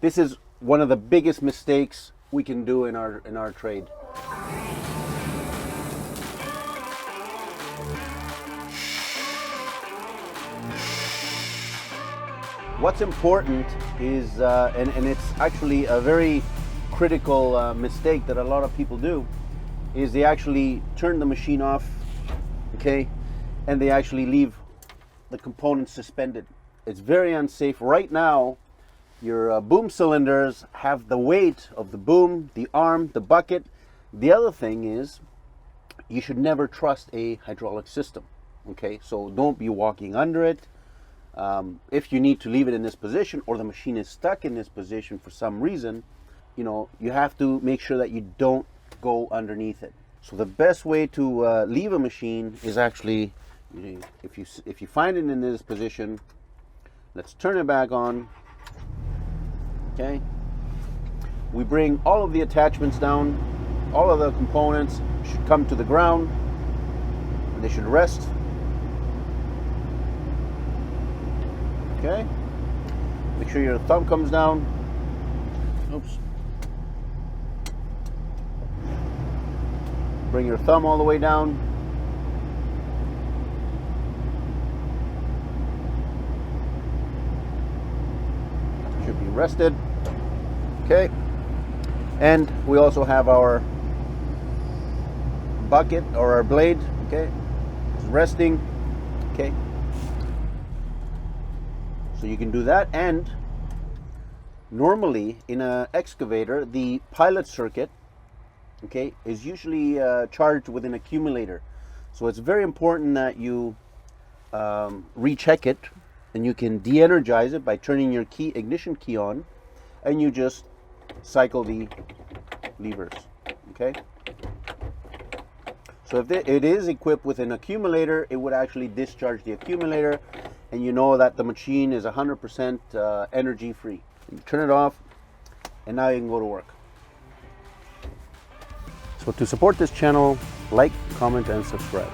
This is one of the biggest mistakes we can do in our trade. What's important is, and it's actually a very critical mistake that a lot of people do, is they actually turn the machine off, okay, and they actually leave the components suspended. It's very unsafe. Right now, your boom cylinders have the weight of the boom, the arm, the bucket. The other thing is, you should never trust a hydraulic system, okay? So don't be walking under it. If you need to leave it in this position, or the machine is stuck in this position for some reason, you know, you have to make sure that you don't go underneath it. So the best way to leave a machine is actually, if you find it in this position, let's turn it back on. Okay, we bring all of the attachments down. All of the components should come to the ground. They should rest. Okay, make sure your thumb comes down. Oops. Bring your thumb all the way down. Should be rested. Okay. And we also have our bucket or our blade. Okay. It's resting. Okay. So you can do that. And normally in an excavator, the pilot circuit, okay, is usually charged with an accumulator. So it's very important that you recheck it, and you can de-energize it by turning your ignition key on, and you just cycle the levers. Okay. So if it is equipped with an accumulator, it would actually discharge the accumulator, and you know that the machine is 100% energy free. You turn it off, and now you can go to work. So to support this channel, like, comment, and subscribe.